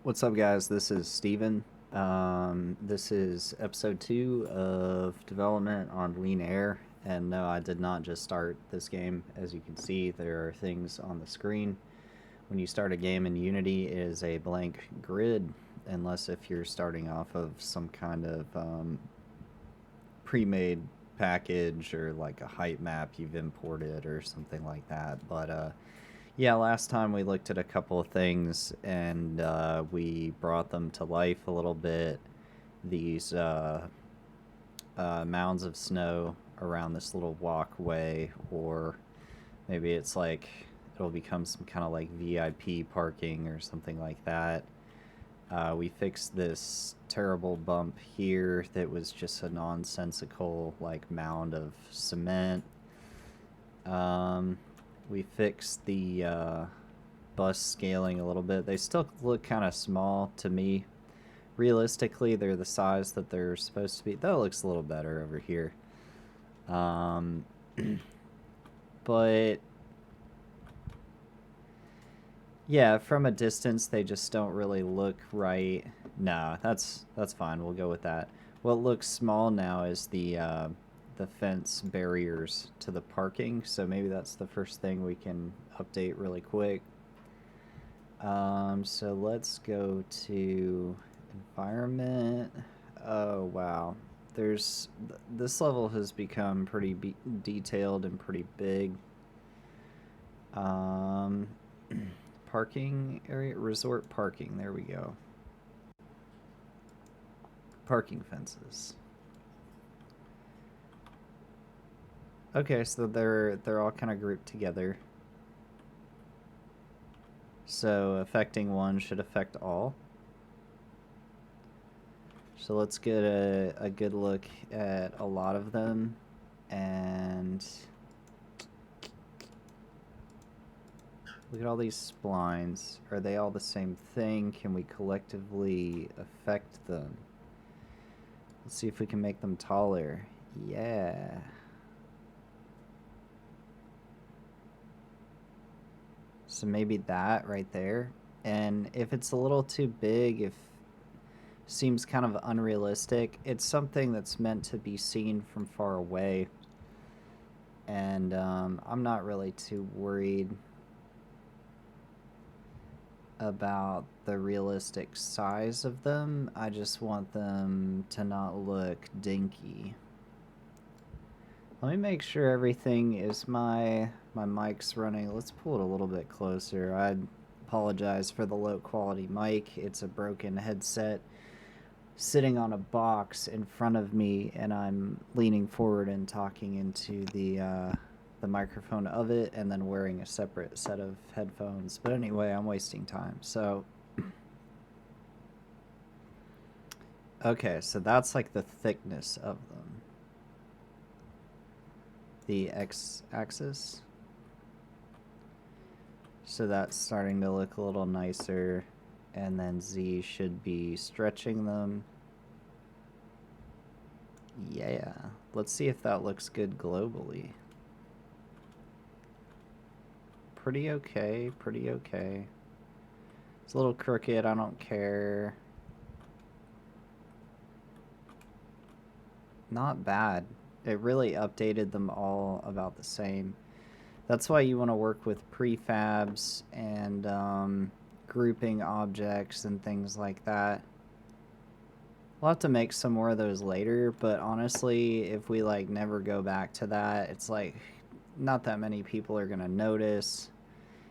What's up, guys? This is Steven. This is episode 2 of development on Lien Air. And no, I did not just start this game. As you can see, there are things on the screen. When you start a game in Unity, it is a blank grid, unless if you're starting off of some kind of pre-made package or like a height map you've imported or something like that. But yeah, last time we looked at a couple of things and we brought them to life a little bit. These mounds of snow around this little walkway, or maybe it's like it'll become some kind of like VIP parking or something like that. We fixed this terrible bump here that was just a nonsensical like mound of cement. We fixed the bus scaling a little bit. They still look kind of small to me. Realistically, they're the size that they're supposed to be. That looks a little better over here. But yeah, from a distance, they just don't really look right. No, that's fine. We'll go with that. What looks small now is the fence barriers to the parking, so maybe that's the first thing we can update really quick. So let's go to environment. Oh wow, this level has become pretty detailed and pretty big. Parking area, resort parking, there we go. Parking fences. Okay, so they're all kind of grouped together. So affecting one should affect all. So let's get a good look at a lot of them. And look at all these splines. Are they all the same thing? Can we collectively affect them? Let's see if we can make them taller. Yeah. So maybe that right there. And if it's a little too big, if seems kind of unrealistic, it's something that's meant to be seen from far away. And I'm not really too worried about the realistic size of them. I just want them to not look dinky. Let me make sure everything is my mic's running. Let's pull it a little bit closer. I apologize for the low quality mic. It's a broken headset sitting on a box in front of me, and I'm leaning forward and talking into the microphone of it, and then wearing a separate set of headphones. But anyway, I'm wasting time. So okay, so that's like the thickness of them. The x-axis. So that's starting to look a little nicer, and then Z should be stretching them. Yeah, let's see if that looks good globally. Pretty okay, pretty okay. It's a little crooked, I don't care. Not bad. It really updated them all about the same. That's why you want to work with prefabs and grouping objects and things like that. We'll have to make some more of those later, but honestly, if we like never go back to that, it's like not that many people are gonna notice.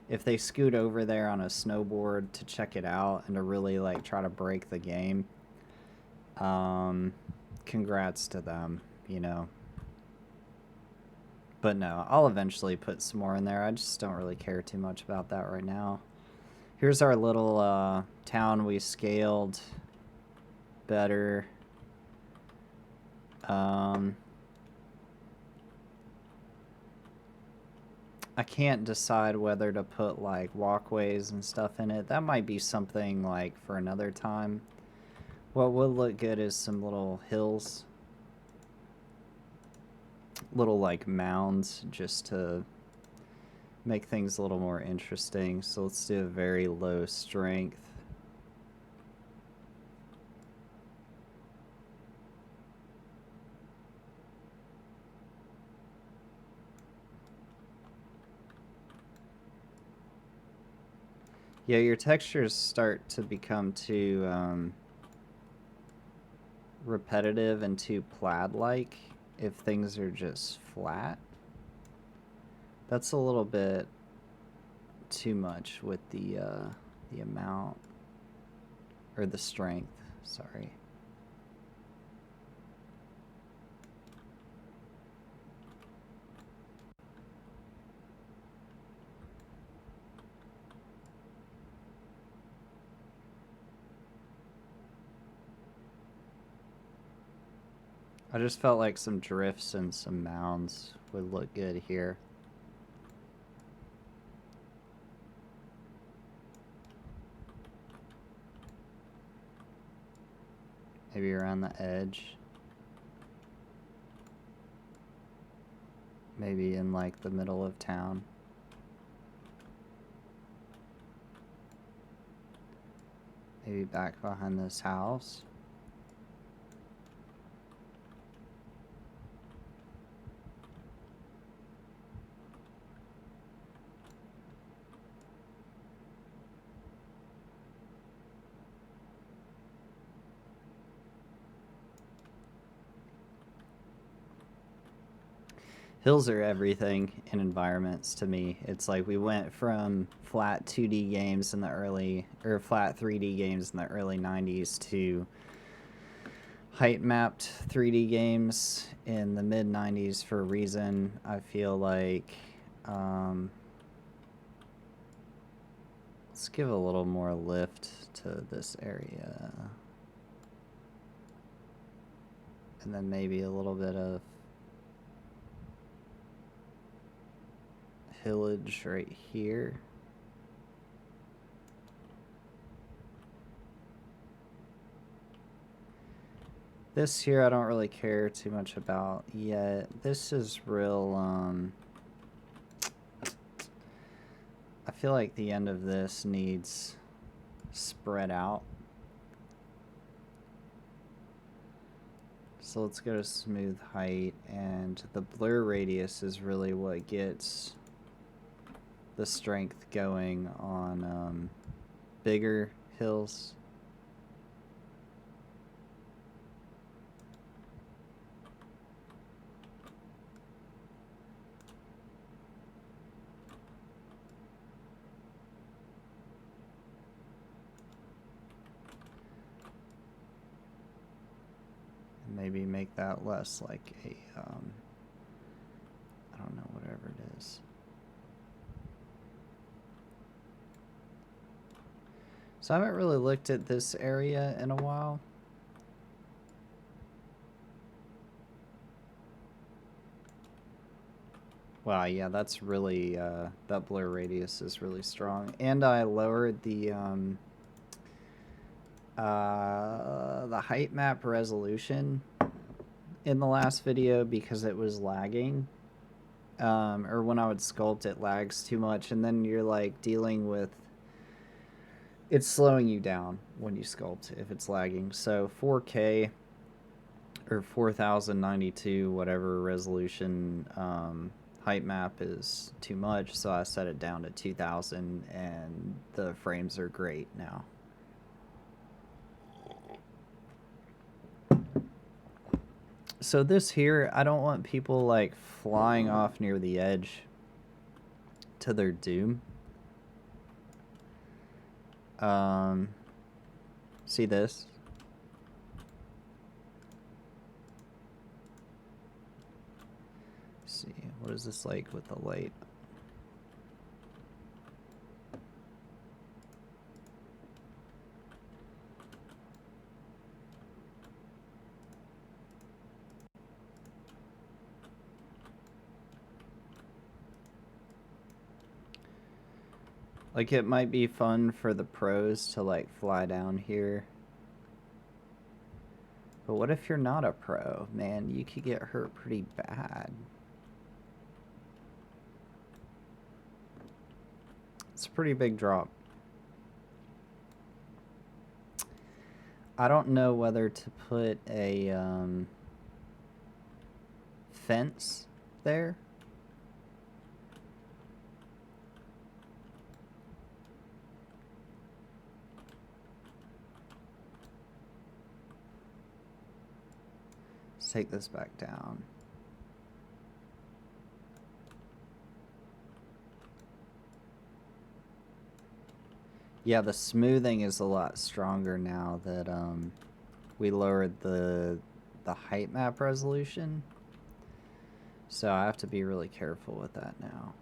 If they scoot over there on a snowboard to check it out and to really like try to break the game, congrats to them, you know. But no, I'll eventually put some more in there. I just don't really care too much about that right now. Here's our little town we scaled better. I can't decide whether to put like walkways and stuff in it. That might be something like for another time. What would look good is some little hills. Little like mounds, just to make things a little more interesting. So let's do a very low strength. Yeah, your textures start to become too repetitive and too plaid-like if things are just flat. That's a little bit too much with the amount, or the strength, sorry. I just felt like some drifts and some mounds would look good here. Maybe around the edge. Maybe in like the middle of town. Maybe back behind this house. Hills are everything in environments to me. It's like we went from flat 2D games in the early, or flat 3D games in the early 90s to height mapped 3D games in the mid 90s for a reason. I feel like let's give a little more lift to this area. And then maybe a little bit of hillage right here. This here I don't really care too much about yet. This is real, I feel like the end of this needs spread out. So let's go to smooth height, and the blur radius is really what gets the strength going on bigger hills. Maybe make that less like a, I don't know, whatever it is. So I haven't really looked at this area in a while. Wow, yeah, that's really, that blur radius is really strong. And I lowered the height map resolution in the last video because it was lagging. Or when I would sculpt, it lags too much, and then you're like dealing with, it's slowing you down when you sculpt if it's lagging. So 4K or 4092 whatever resolution height map is too much, so I set it down to 2000 and the frames are great now. So this here, I don't want people like flying off near the edge to their doom. See this? Let's see, what is this like with the light? Like, it might be fun for the pros to, like, fly down here. But what if you're not a pro? Man, you could get hurt pretty bad. It's a pretty big drop. I don't know whether to put a fence there. Let's take this back down. Yeah, the smoothing is a lot stronger now that we lowered the height map resolution. So I have to be really careful with that now.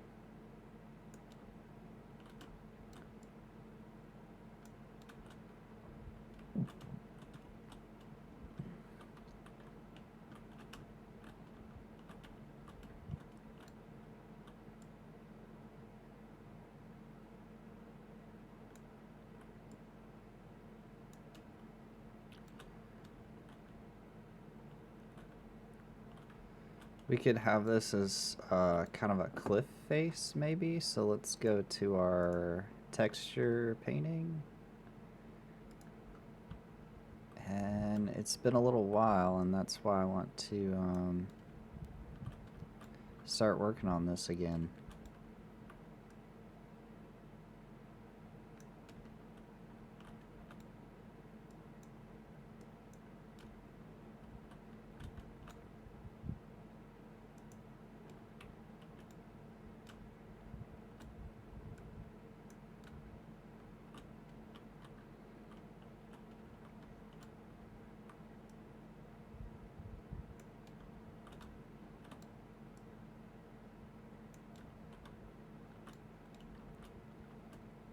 We could have this as kind of a cliff face, maybe. So let's go to our texture painting. And it's been a little while, and that's why I want to start working on this again.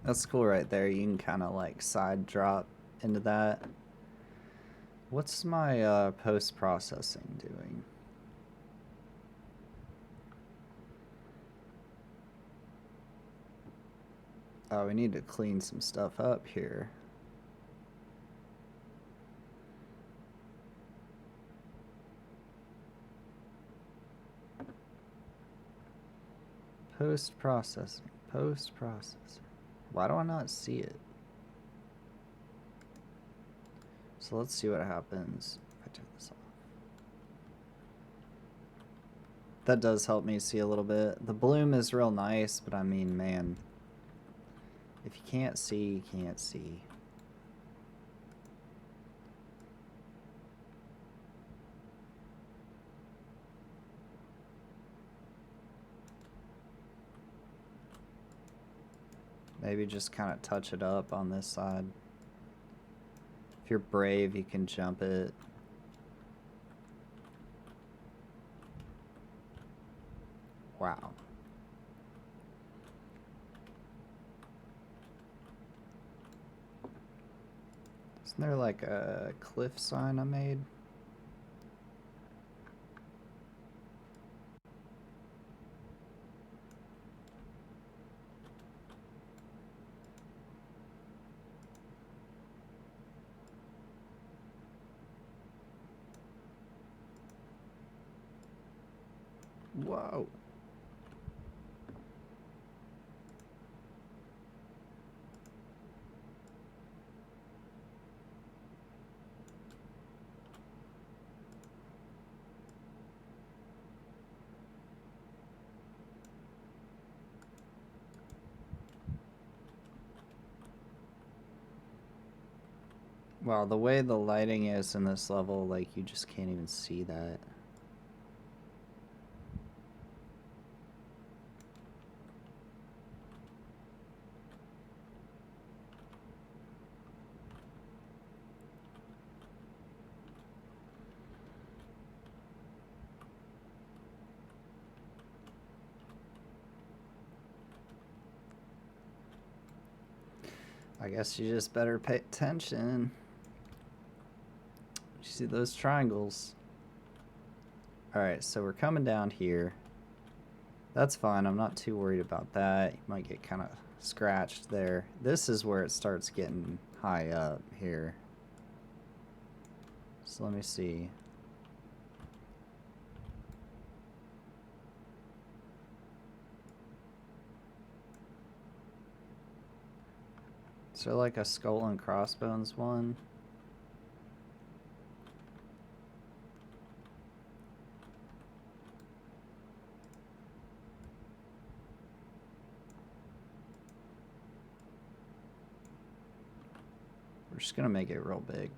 That's cool right there. You can kind of like side drop into that. What's my post-processing doing? Oh, we need to clean some stuff up here. Post-processing. Post-processing. Why do I not see it? So let's see what happens if I turn this off. That does help me see a little bit. The bloom is real nice, but I mean, man, if you can't see, you can't see. Maybe just kind of touch it up on this side. If you're brave, you can jump it. Wow. Isn't there like a cliff sign I made? Whoa. Wow, the way the lighting is in this level, like, you just can't even see that. I guess you just better pay attention. You see those triangles? Alright, so we're coming down here. That's fine, I'm not too worried about that. You might get kind of scratched there. This is where it starts getting high up here. So let me see. Is there like a skull and crossbones one? We're just gonna make it real big.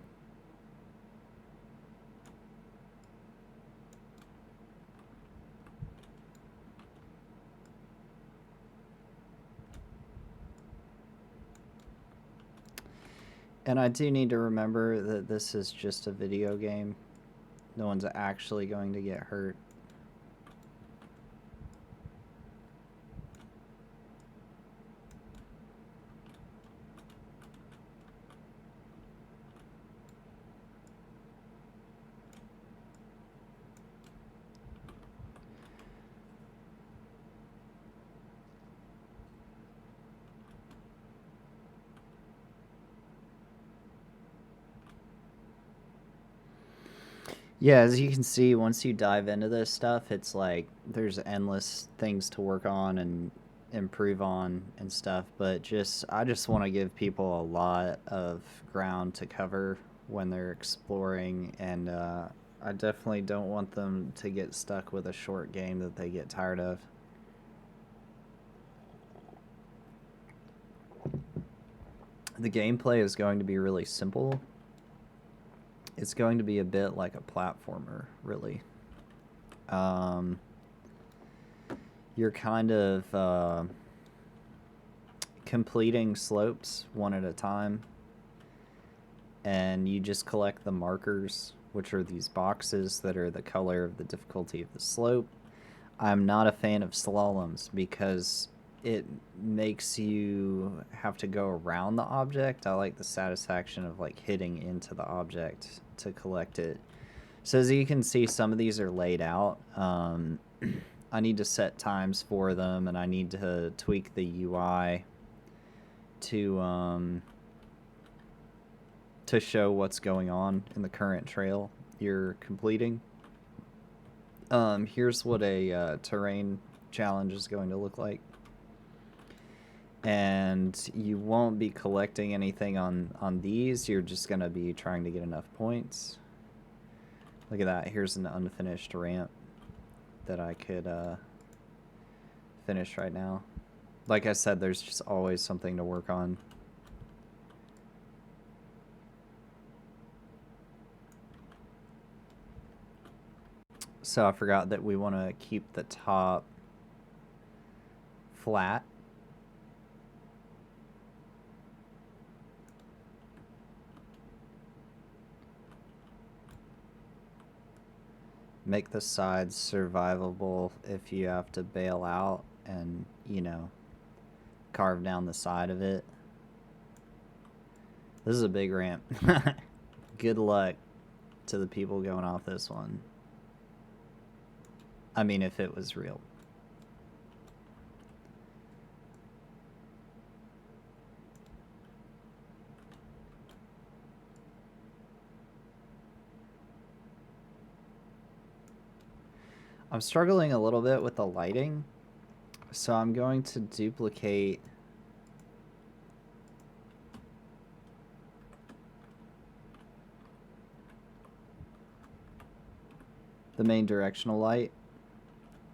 And I do need to remember that this is just a video game. No one's actually going to get hurt. Yeah, as you can see, once you dive into this stuff, it's like there's endless things to work on and improve on and stuff, but I just want to give people a lot of ground to cover when they're exploring, and I definitely don't want them to get stuck with a short game that they get tired of. The gameplay is going to be really simple. It's going to be a bit like a platformer, really. You're kind of completing slopes one at a time, and you just collect the markers, which are these boxes that are the color of the difficulty of the slope. I'm not a fan of slaloms because it makes you have to go around the object. I like the satisfaction of like hitting into the object to collect it. So as you can see, some of these are laid out. I need to set times for them, and I need to tweak the UI to show what's going on in the current trail you're completing. Here's what a terrain challenge is going to look like. And you won't be collecting anything on these. You're just going to be trying to get enough points. Look at that. Here's an unfinished ramp that I could finish right now. Like I said, there's just always something to work on. So I forgot that we want to keep the top flat. Make the sides survivable if you have to bail out and, you know, carve down the side of it. This is a big ramp. Good luck to the people going off this one. I mean, if it was real. I'm struggling a little bit with the lighting, so I'm going to duplicate the main directional light.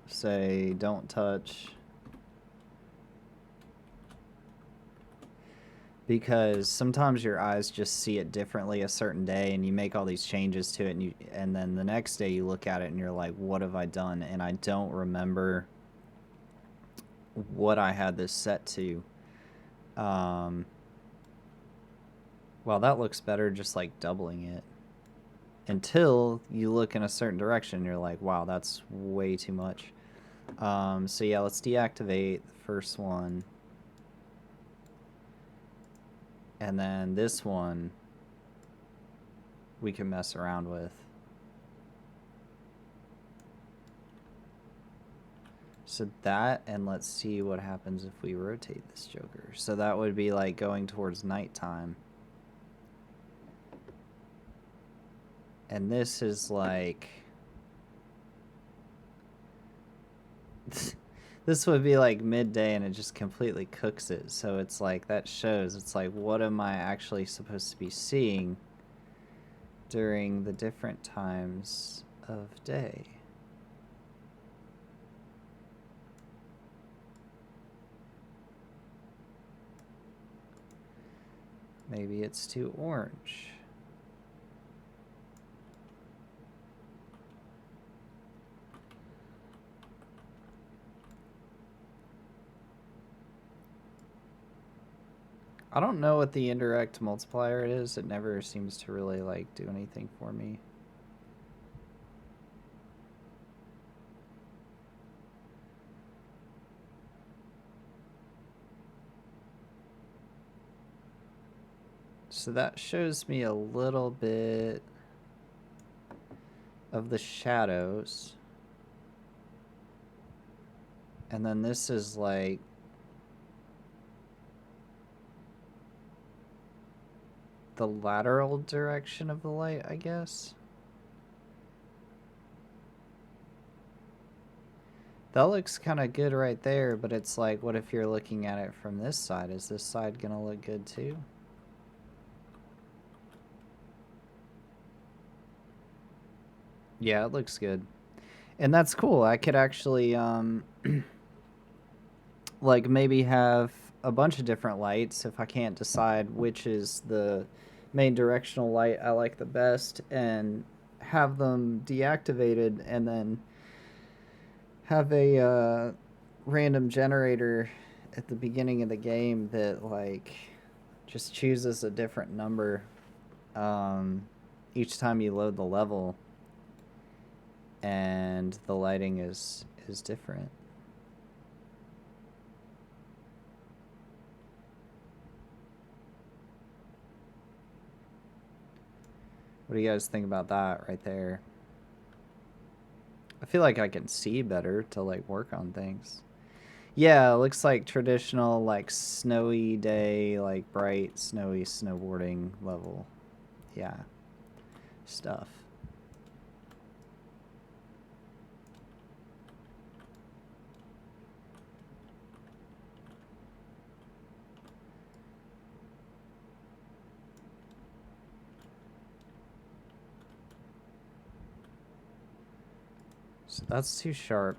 Say don't touch, because sometimes your eyes just see it differently a certain day, and you make all these changes to it, and then the next day you look at it and you're like, what have I done? And I don't remember what I had this set to. Well, that looks better, just like doubling it, until you look in a certain direction and you're like, wow, that's way too much. So yeah, let's deactivate the first one. And then this one we can mess around with. So that, and let's see what happens if we rotate this joker. So that would be like going towards nighttime. And this is like... this would be like midday, and it just completely cooks it. So it's like, that shows, it's like, what am I actually supposed to be seeing during the different times of day? Maybe it's too orange. I don't know what the indirect multiplier is. It never seems to really like do anything for me. So that shows me a little bit of the shadows. And then this is like the lateral direction of the light, I guess. That looks kind of good right there, but it's like, what if you're looking at it from this side? Is this side gonna look good too? Yeah, it looks good. And that's cool. I could actually, like maybe have a bunch of different lights if I can't decide which is the main directional light I like the best, and have them deactivated, and then have a random generator at the beginning of the game that like just chooses a different number each time you load the level, and the lighting is different. What do you guys think about that right there? I feel like I can see better to like work on things. Yeah, it looks like traditional like snowy day, like bright snowy snowboarding level. Yeah. Stuff. So that's too sharp.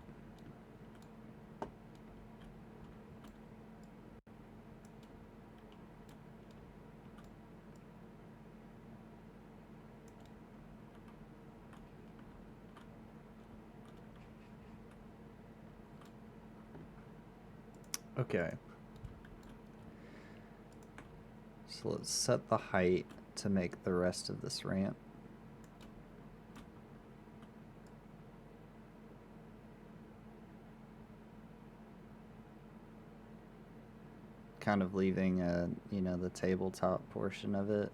Okay. So let's set the height to make the rest of this ramp. Kind of leaving the tabletop portion of it.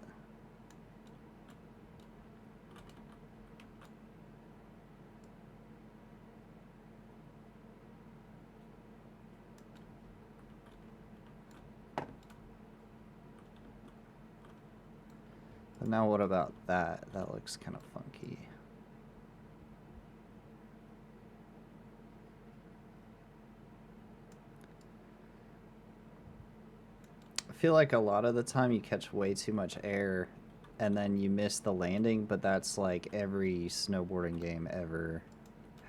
But now what about that? That looks kind of funky. I feel like a lot of the time you catch way too much air and then you miss the landing, but that's like every snowboarding game ever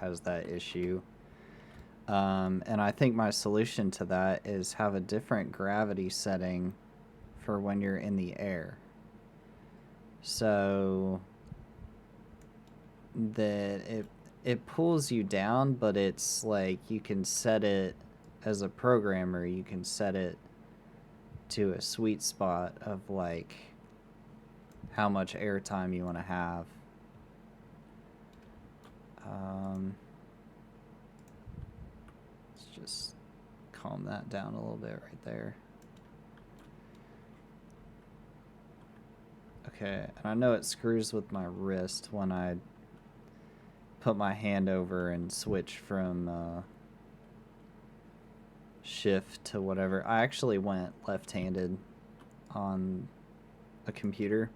has that issue. And I think my solution to that is have a different gravity setting for when you're in the air. So that it pulls you down, but it's like you can set it as a programmer, you can set it to a sweet spot of like how much airtime you want to have. Let's just calm that down a little bit right there. Okay, and I know it screws with my wrist when I put my hand over and switch from shift to whatever. I actually went left-handed on a computer.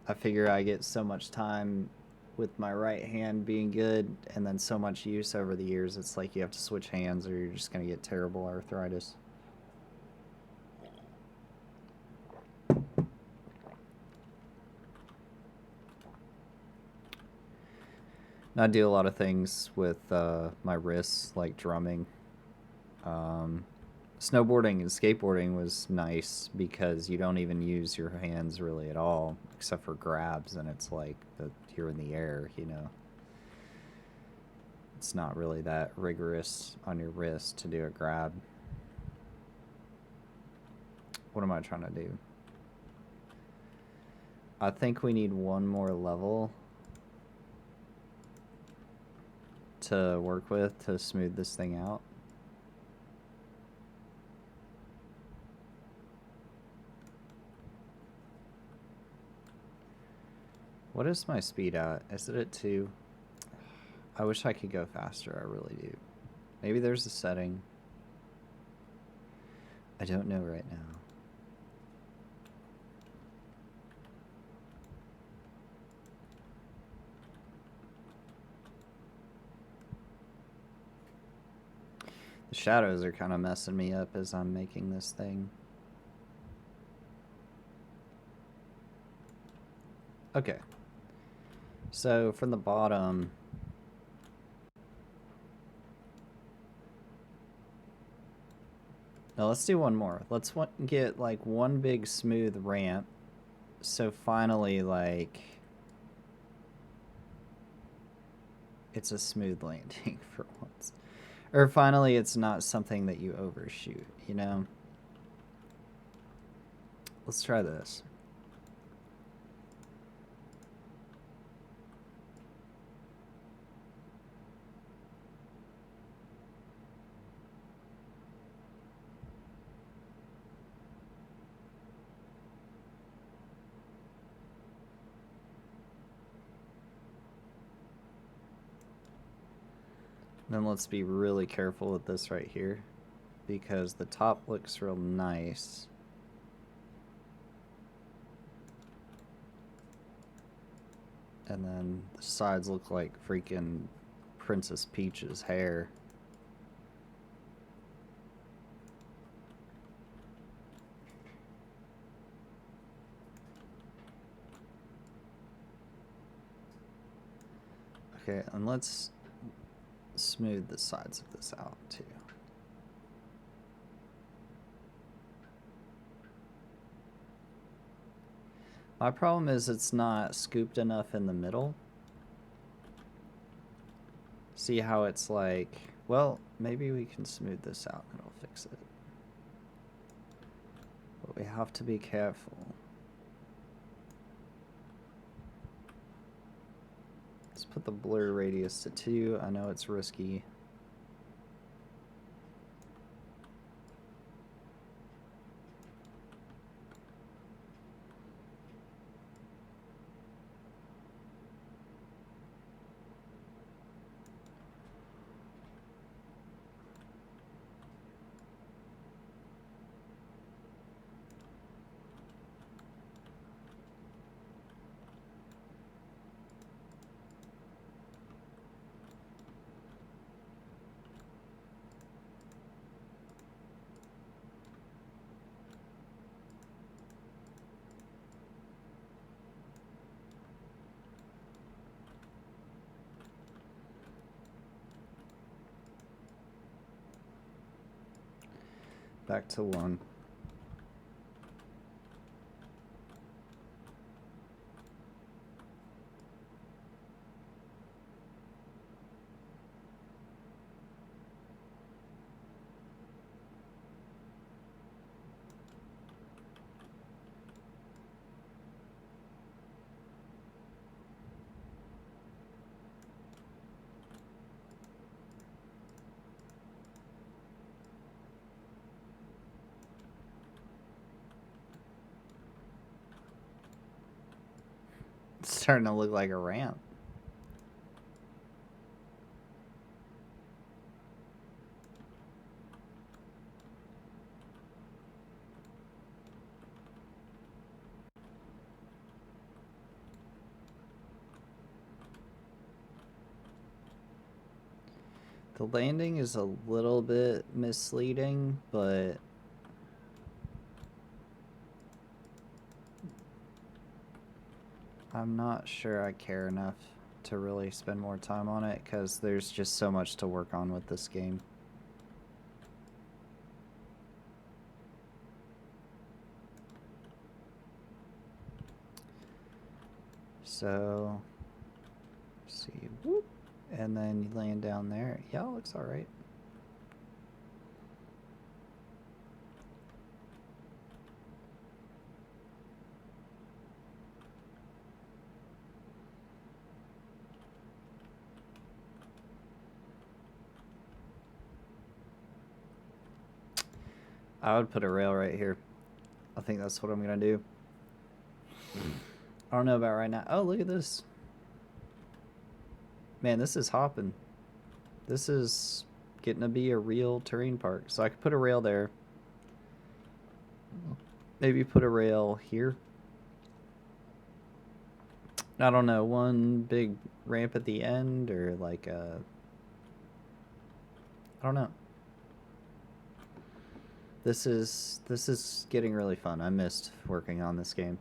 I figure I get so much time with my right hand being good, and then so much use over the years, it's like you have to switch hands or you're just going to get terrible arthritis. I do a lot of things with my wrists, like drumming. Snowboarding and skateboarding was nice because you don't even use your hands really at all, except for grabs, and it's like you're in the air, It's not really that rigorous on your wrist to do a grab. What am I trying to do? I think we need one more level to work with to smooth this thing out. What is my speed at? Is it at 2? I wish I could go faster, I really do. Maybe there's a setting. I don't know right now. The shadows are kind of messing me up as I'm making this thing. Okay. So from the bottom, now let's do one more. Let's get like one big smooth ramp. So finally, like, it's a smooth landing for once. Or finally, it's not something that you overshoot, you know? Let's try this. Then let's be really careful with this right here, because the top looks real nice. And then the sides look like freaking Princess Peach's hair. Okay, and let's smooth the sides of this out too. My problem is it's not scooped enough in the middle. See how it's like, well, maybe we can smooth this out and it'll fix it. But we have to be careful. Let's put the blur radius to 2. I know it's risky. Back to 1. It's starting to look like a ramp. The landing is a little bit misleading, but I'm not sure I care enough to really spend more time on it, because there's just so much to work on with this game. So, let's see, whoop, and then you land down there. Yeah, it looks alright. I would put a rail right here. I think that's what I'm gonna do. I don't know about right now. Oh, look at this. Man, this is hopping. This is getting to be a real terrain park. So I could put a rail there. Maybe put a rail here. I don't know, one big ramp at the end or like a... I don't know. This is getting really fun. I missed working on this game.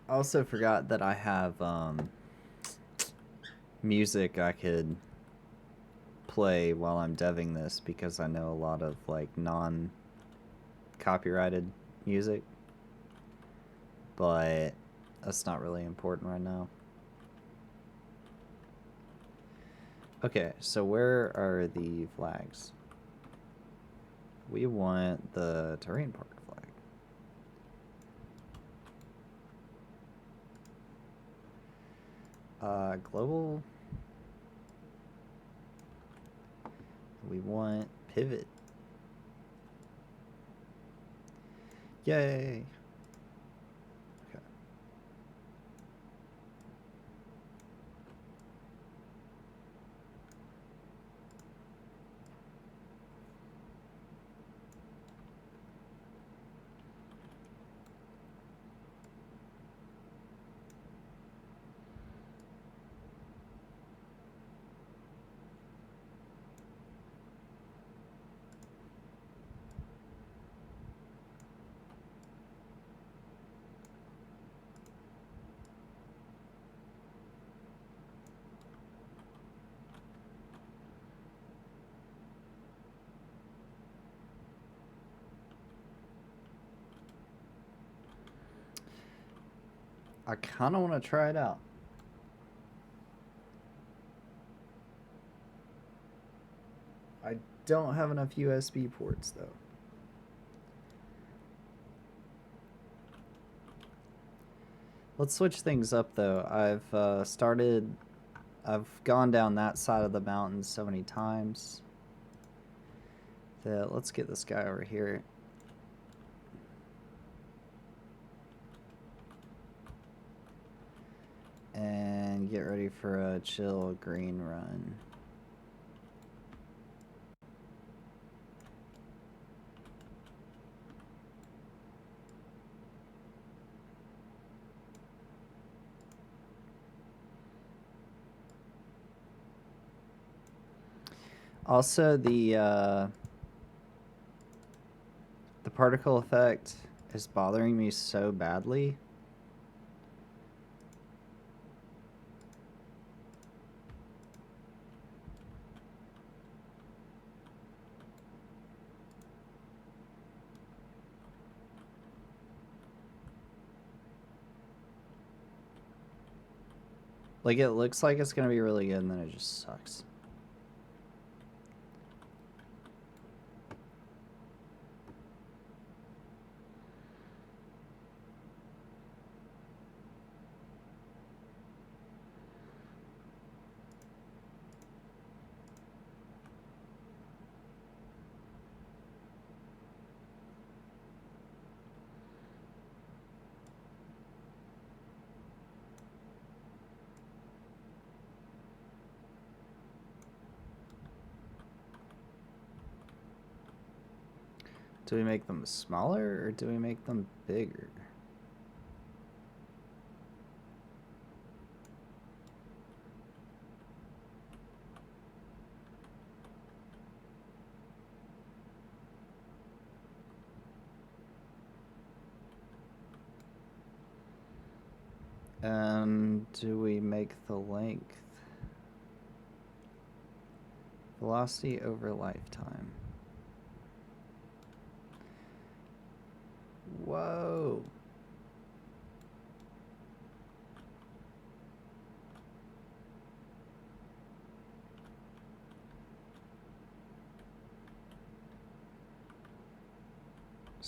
I also forgot that I have music I could play while I'm deving this because I know a lot of like non-copyrighted music, but that's not really important right now. Okay, so where are the flags? We want the terrain park flag. Global. We want pivot. Yay! Okay. I kind of want to try it out. I don't have enough USB ports though. Let's switch things up though. I've gone down that side of the mountain so many times that let's get this guy over here. And get ready for a chill green run. Also, the particle effect is bothering me so badly. Like, it looks like it's gonna be really good, and then it just sucks. Do we make them smaller or do we make them bigger? And do we make the length velocity over lifetime? Whoa.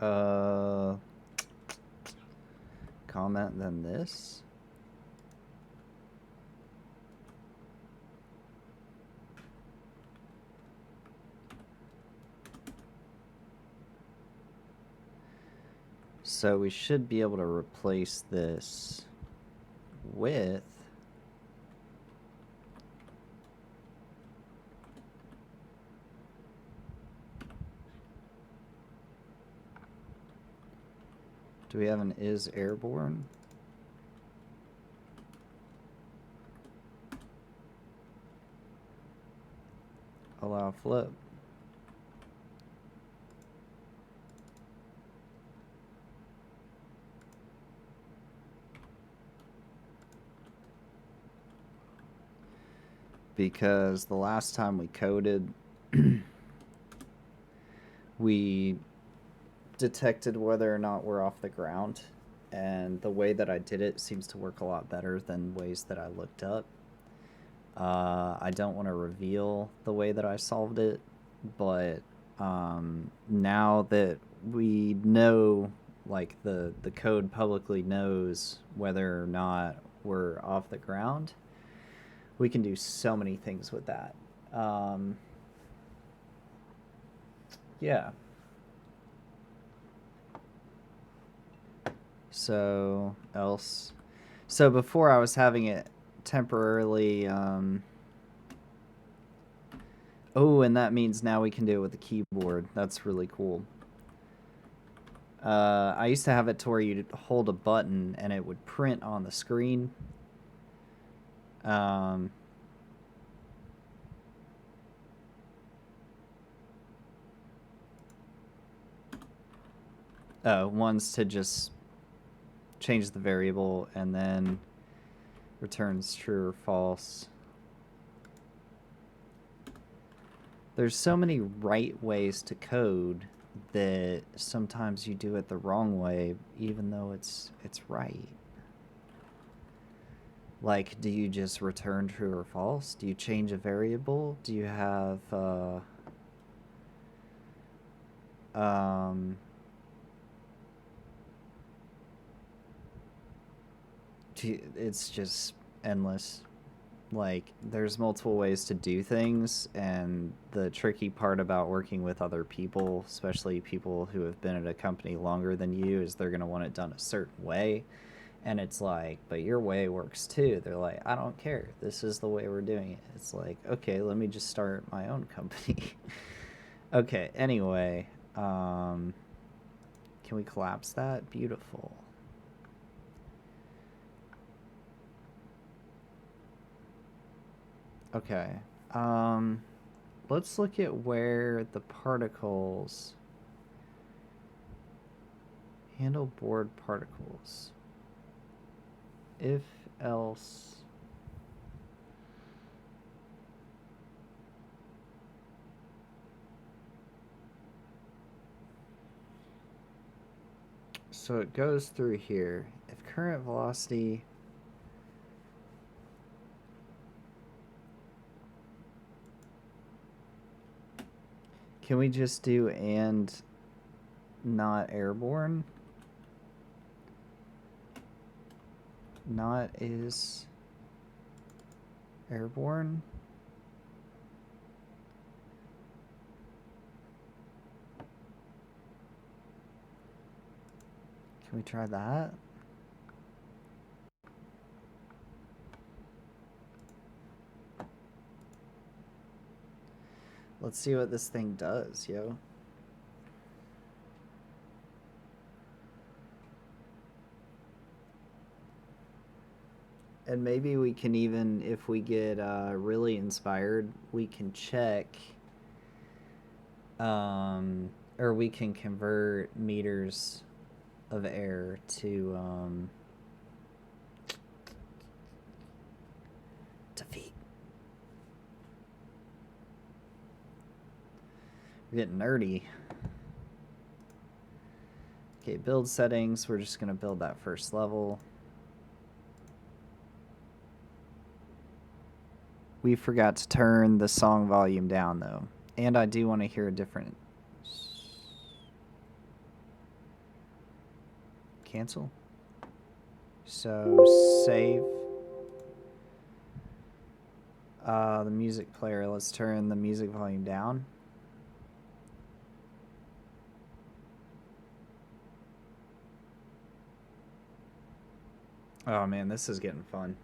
Comment than this. So we should be able to replace this with do we have an is airborne? Allow flip. Because the last time we coded, we detected whether or not we're off the ground, and the way that I did it seems to work a lot better than ways that I looked up. I don't want to reveal the way that I solved it, but now that we know, like the code publicly knows whether or not we're off the ground, we can do so many things with that. Yeah. So else. So before I was having it temporarily. Oh, and that means now we can do it with the keyboard. That's really cool. I used to have it to where you'd hold a button and it would print on the screen. Oh, one's to just change the variable and then returns true or false. There's so many right ways to code that sometimes you do it the wrong way, even though it's right. Like, do you just return true or false? Do you change a variable? Do you have it's just endless. Like, there's multiple ways to do things, and the tricky part about working with other people, especially people who have been at a company longer than you, is they're going to want it done a certain way. And it's like, but your way works too. They're like, I don't care. This is the way we're doing it. It's like, okay, let me just start my own company. Okay, anyway, can we collapse that? Beautiful. Okay, let's look at where the particles handle board particles. If else. So it goes through here. If current velocity can we just do and not airborne? Not is airborne. Can we try that? Let's see what this thing does, yo. And maybe we can even, if we get really inspired, we can check, or we can convert meters of air to feet. We're getting nerdy. Okay, build settings. We're just going to build that first level. We forgot to turn the song volume down, though. And I do want to hear a different... cancel. So save. The music player, let's turn the music volume down. Oh man, this is getting fun.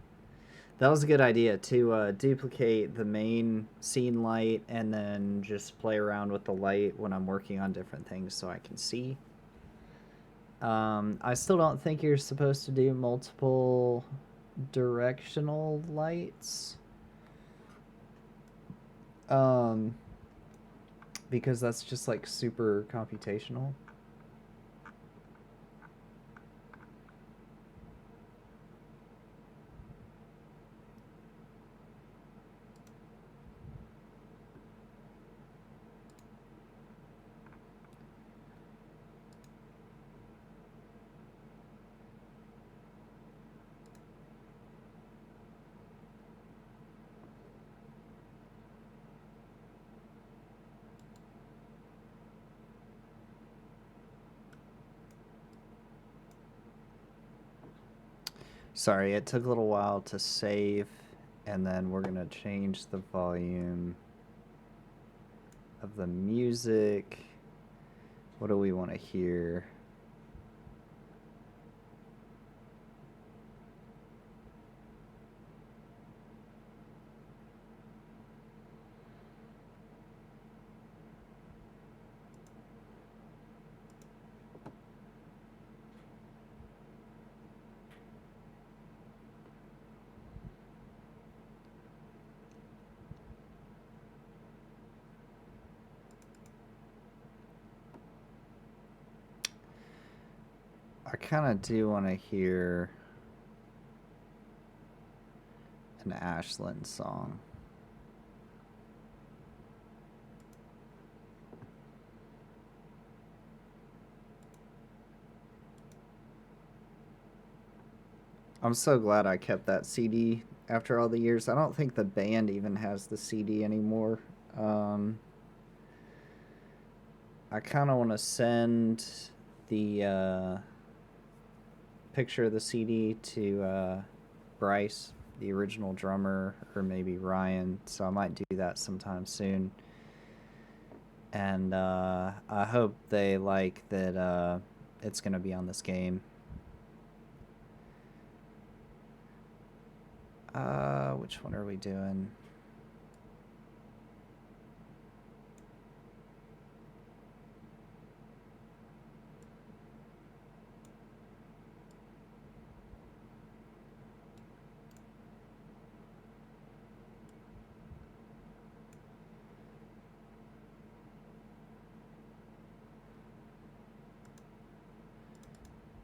That was a good idea to duplicate the main scene light and then just play around with the light when I'm working on different things so I can see. I still don't think you're supposed to do multiple directional lights. Because that's just like super computational. Sorry, it took a little while to save, and then we're going to change the volume of the music. What do we want to hear? I kind of do want to hear an Ashland song. I'm so glad I kept that CD after all the years. I don't think the band even has the CD anymore. I kind of want to send the picture of the CD to Bryce, the original drummer, or maybe Ryan. So I might do that sometime soon. And I hope they like that it's going to be on this game. Which one are we doing?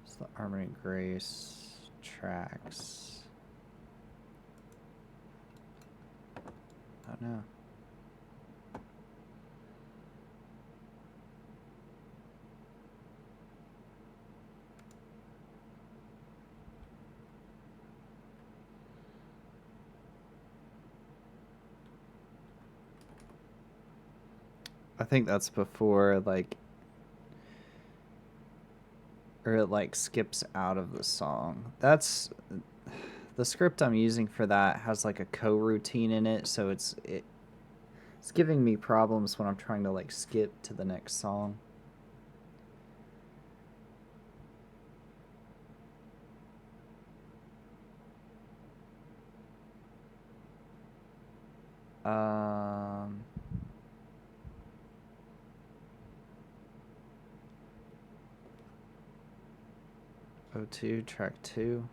It's the Armored and Grace tracks. Oh no. I think that's before, like, or it, like, skips out of the song. That's, the script I'm using for that has, like, a coroutine in it, so it's giving me problems when I'm trying to, like, skip to the next song. O2, track 2.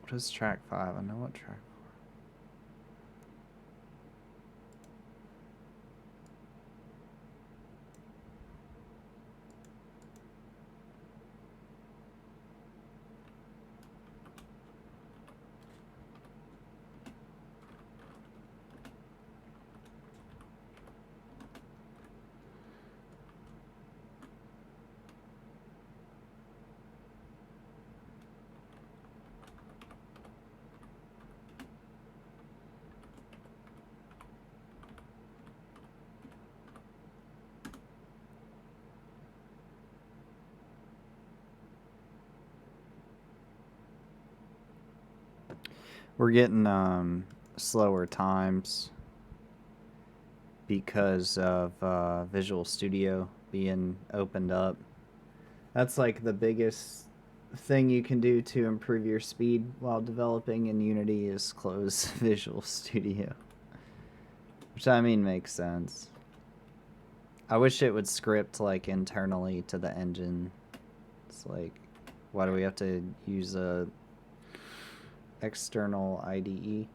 What is track 5? I know what track 4. We're getting slower times because of Visual Studio being opened up. That's like the biggest thing you can do to improve your speed while developing in Unity is close Visual Studio. Which I mean makes sense. I wish it would script like internally to the engine. It's like, why do we have to use a external IDE?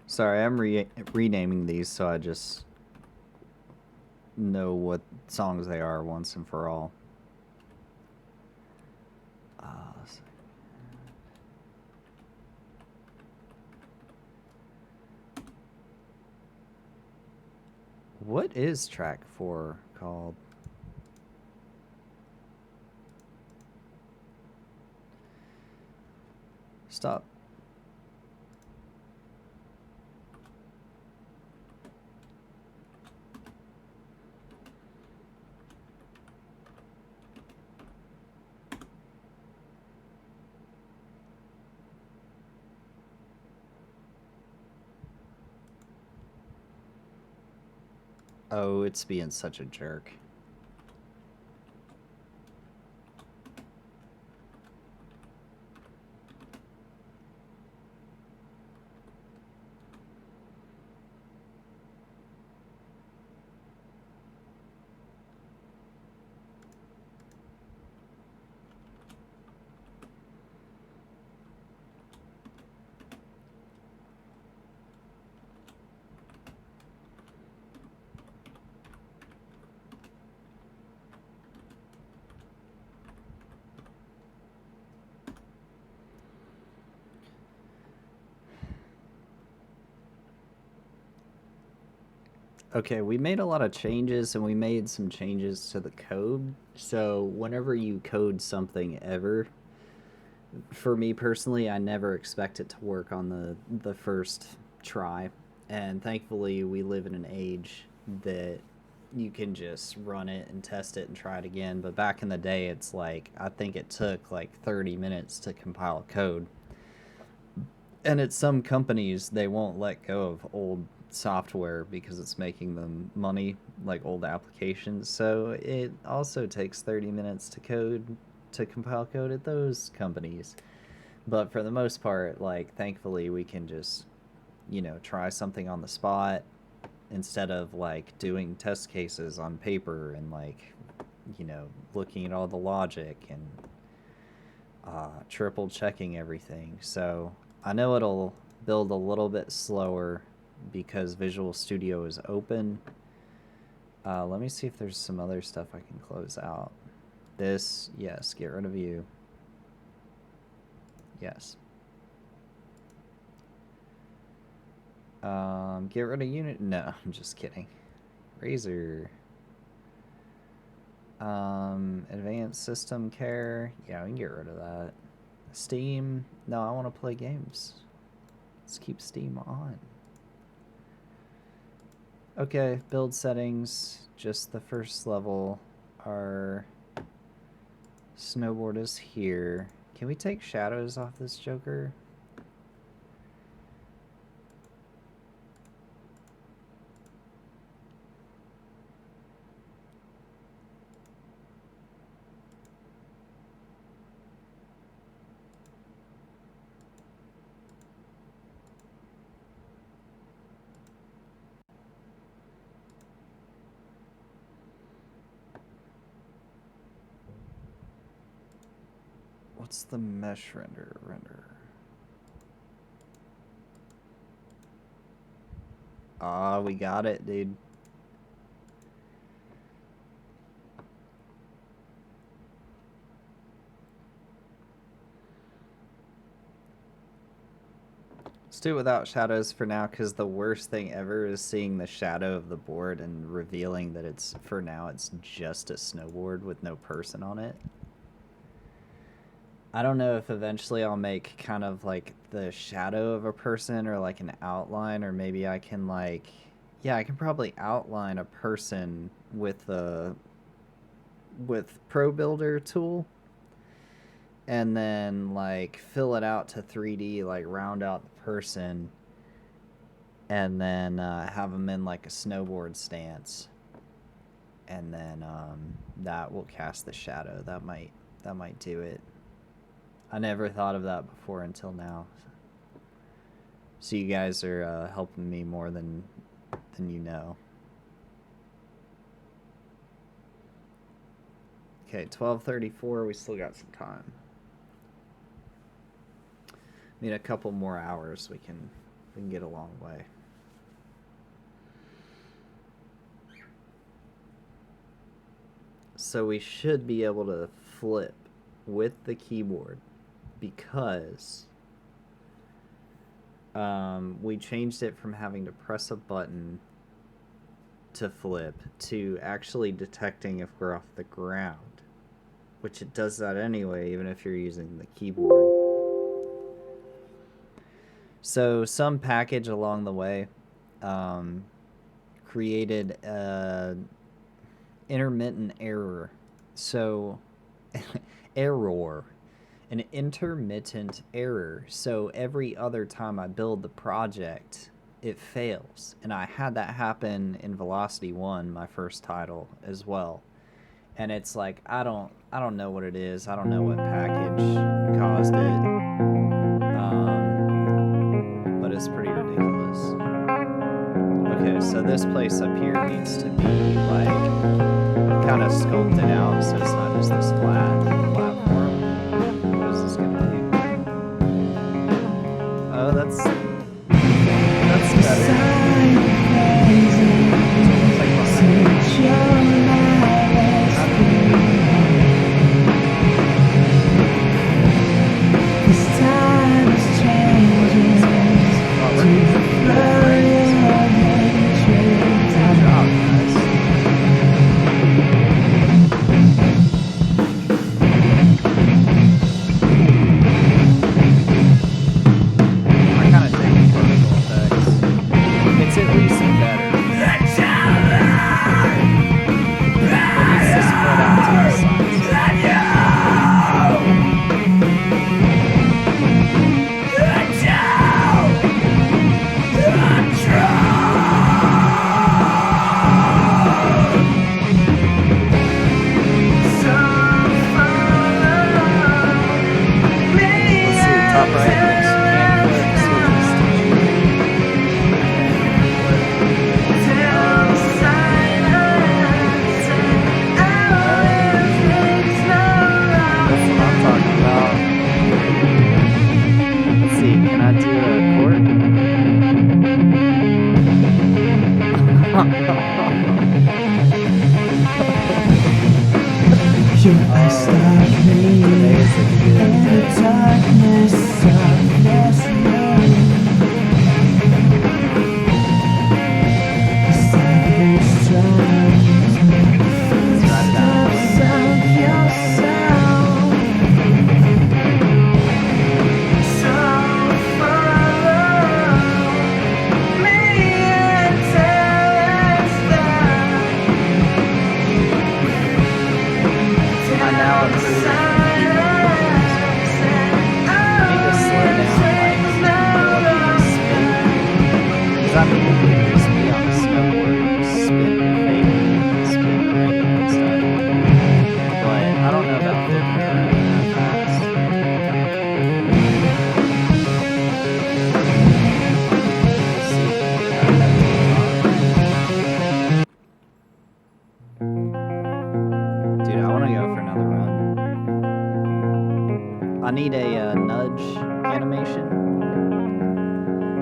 Sorry, I'm renaming these so I just know what songs they are once and for all. What is track 4 called? Stop. Oh, it's being such a jerk. Okay, we made a lot of changes and we made some changes to the code. So whenever you code something ever, for me personally, I never expect it to work on the first try. And thankfully, we live in an age that you can just run it and test it and try it again. But back in the day, it's like, I think it took like 30 minutes to compile code. And at some companies, they won't let go of old software because it's making them money, like old applications. So it also takes 30 minutes to compile code at those companies. But for the most part, like, thankfully, we can just, try something on the spot instead of like doing test cases on paper and like, looking at all the logic and triple checking everything. So I know it'll build a little bit slower because Visual Studio is open. Let me see if there's some other stuff I can close out. This, yes, get rid of you. Yes. Get rid of unit. No, I'm just kidding. Razor. Advanced system care. Yeah, we can get rid of that. Steam. No, I want to play games. Let's keep Steam on. Okay, build settings. Just the first level. Our snowboard is here. Can we take shadows off this Joker? What's the mesh render? Ah, we got it, dude. Let's do it without shadows for now, because the worst thing ever is seeing the shadow of the board and revealing that it's, for now, it's just a snowboard with no person on it. I don't know if eventually I'll make kind of like the shadow of a person or like an outline, or maybe I can like, yeah, I can probably outline a person with Pro Builder tool, and then like fill it out to 3D, like round out the person, and then have them in like a snowboard stance, and then that will cast the shadow. That might do it. I never thought of that before until now. So you guys are helping me more than you know. Okay, 12:34. We still got some time. I mean, a couple more hours, we can get a long way. So we should be able to flip with the keyboard, because we changed it from having to press a button to flip to actually detecting if we're off the ground, which it does that anyway, even if you're using the keyboard. So some package along the way created intermittent error. So an intermittent error. So every other time I build the project, it fails. And I had that happen in Velocity 1, my first title, as well. And it's like, I don't know what it is. I don't know what package caused it. But it's pretty ridiculous. Okay, so this place up here needs to be like kind of sculpted out, so it's not just this flat platform. What is this gonna do? Oh, that's better. I need a nudge animation,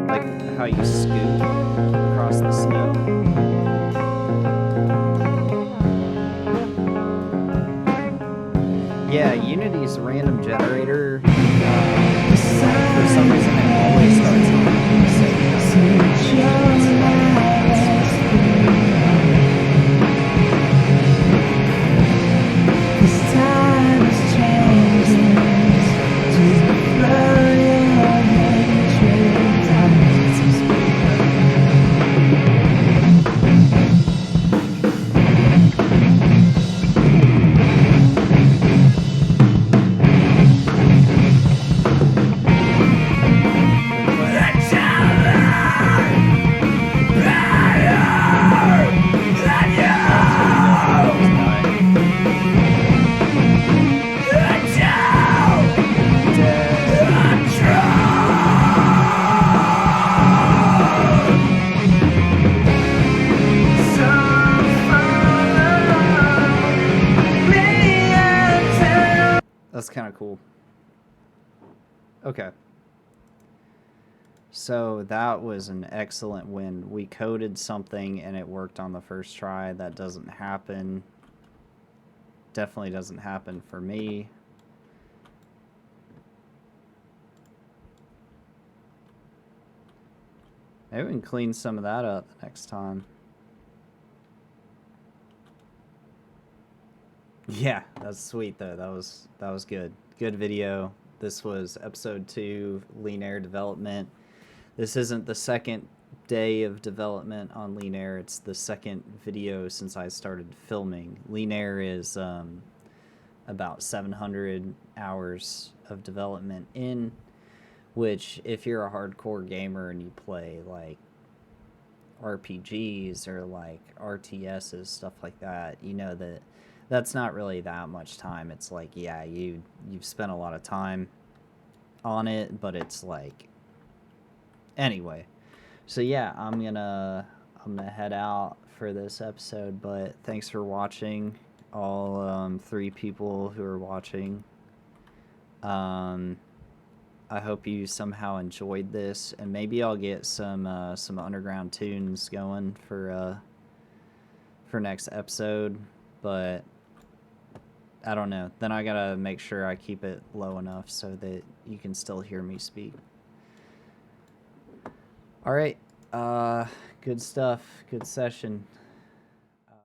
like how you scoot across the snow. Yeah, Unity's random generator, for some reason it always starts on Okay. So that was an excellent win. We coded something and it worked on the first try. That doesn't happen. Definitely doesn't happen for me. Maybe we can clean some of that up next time. Yeah, that's sweet though. That was good. Good video. This was episode 2, Lien Air development. This isn't the second day of development on Lien Air. It's the second video since I started filming. Lien Air is about 700 hours of development in, which if you're a hardcore gamer and you play like RPGs or like RTSs, stuff like that, you know that that's not really that much time. It's like, yeah, you've spent a lot of time on it, but it's like, anyway. So yeah, I'm gonna head out for this episode, but thanks for watching, all 3 people who are watching. I hope you somehow enjoyed this, and maybe I'll get some underground tunes going for next episode, but I don't know. Then I gotta make sure I keep it low enough so that you can still hear me speak. All right, good stuff. Good session.